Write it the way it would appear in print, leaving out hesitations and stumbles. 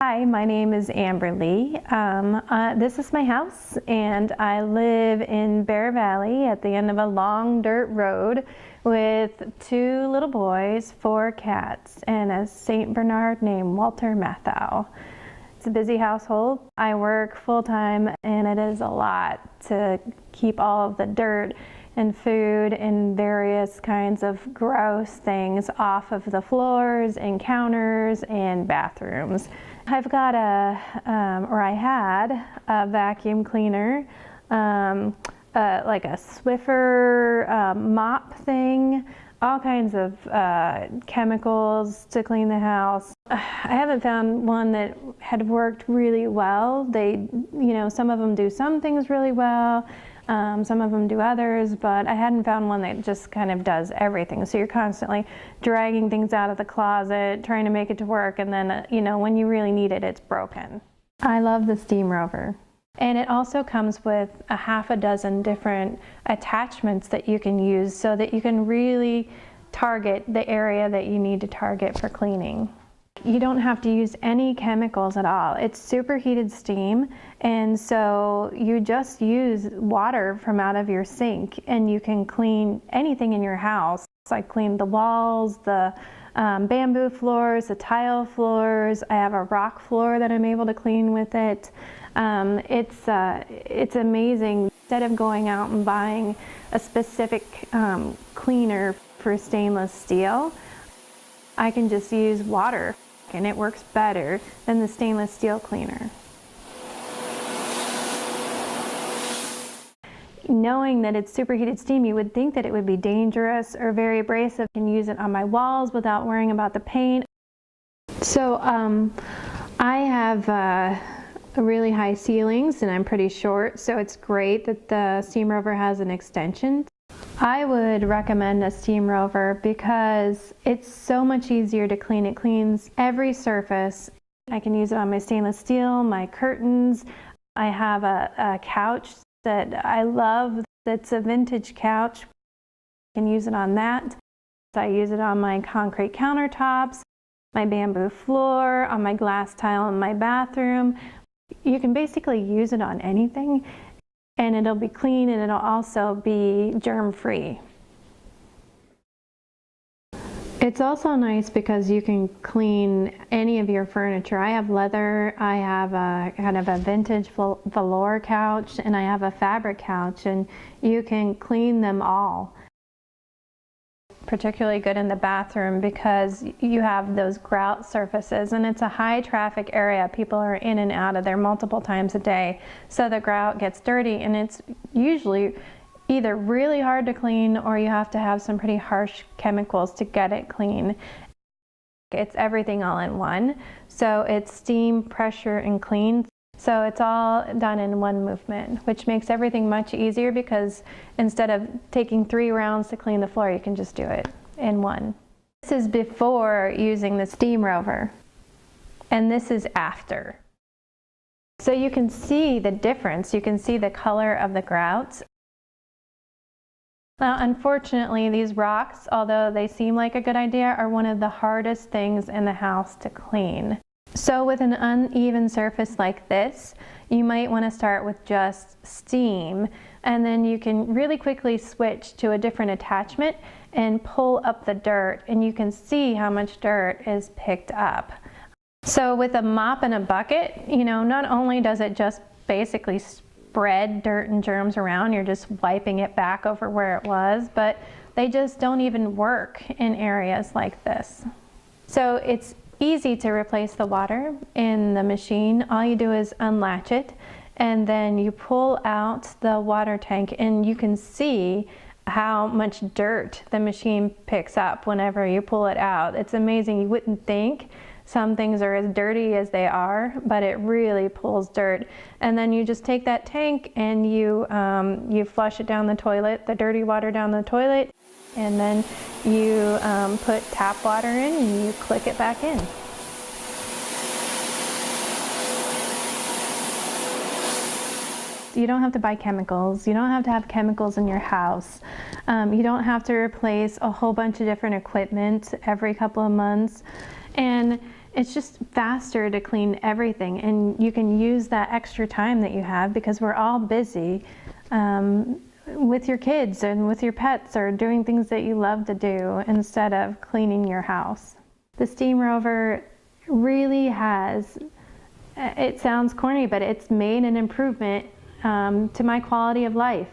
Hi, my name is Amber Lee. This is my house, and I live in Bear Valley at the end of a long dirt road with 2 little boys, 4 cats, and a St. Bernard named Walter Matthau. It's a busy household. I work full-time, and it is a lot to keep all of the dirt and food and various kinds of gross things off of the floors and counters and bathrooms. I've got I had a vacuum cleaner, like a Swiffer mop thing, all kinds of chemicals to clean the house. I haven't found one that had worked really well. Some of them do some things really well. Some of them do others, but I hadn't found one that just kind of does everything. So you're constantly dragging things out of the closet, trying to make it to work, and then, when you really need it, it's broken. I love the SteamRover. And it also comes with a half a dozen different attachments that you can use so that you can really target the area that you need to target for cleaning. You don't have to use any chemicals at all. It's superheated steam, and so you just use water from out of your sink and you can clean anything in your house. So I cleaned the walls, the bamboo floors, the tile floors. I have a rock floor that I'm able to clean with it. It's amazing. Instead of going out and buying a specific cleaner for stainless steel, I can just use water, and it works better than the stainless steel cleaner. Knowing that it's superheated steam, you would think that it would be dangerous or very abrasive. I can use it on my walls without worrying about the paint. So I have really high ceilings and I'm pretty short, so it's great that the SteamRover has an extension. I would recommend a SteamRover because it's so much easier to clean. It cleans every surface. I can use it on my stainless steel, my curtains. I have a couch that I love. That's a vintage couch. I can use it on that. I use it on my concrete countertops, my bamboo floor, on my glass tile in my bathroom. You can basically use it on anything, and it'll be clean, and it'll also be germ-free. It's also nice because you can clean any of your furniture. I have leather, I have a kind of a vintage velour couch, and I have a fabric couch, and you can clean them all. Particularly good in the bathroom because you have those grout surfaces, and it's a high traffic area. People are in and out of there multiple times a day, so the grout gets dirty, and it's usually either really hard to clean or you have to have some pretty harsh chemicals to get it clean. It's everything all in one, so it's steam, pressure, and clean. So it's all done in one movement, which makes everything much easier because instead of taking 3 rounds to clean the floor, you can just do it in one. This is before using the SteamRover, and this is after. So you can see the difference. You can see the color of the grouts. Now, unfortunately, these rocks, although they seem like a good idea, are one of the hardest things in the house to clean. So with an uneven surface like this, you might want to start with just steam, and then you can really quickly switch to a different attachment and pull up the dirt, and you can see how much dirt is picked up. So with a mop and a bucket, not only does it just basically spread dirt and germs around, you're just wiping it back over where it was, but they just don't even work in areas like this. So it's easy to replace the water in the machine. All you do is unlatch it, and then you pull out the water tank, and you can see how much dirt the machine picks up whenever you pull it out. It's amazing. You wouldn't think some things are as dirty as they are, but it really pulls dirt. And then you just take that tank and you flush it down the toilet, the dirty water down the toilet, and then you put tap water in and you click it back in. You don't have to buy chemicals. You don't have to have chemicals in your house. You don't have to replace a whole bunch of different equipment every couple of months. And it's just faster to clean everything, and you can use that extra time that you have because we're all busy with your kids and with your pets or doing things that you love to do instead of cleaning your house. The SteamRover really has, it sounds corny, but it's made an improvement to my quality of life.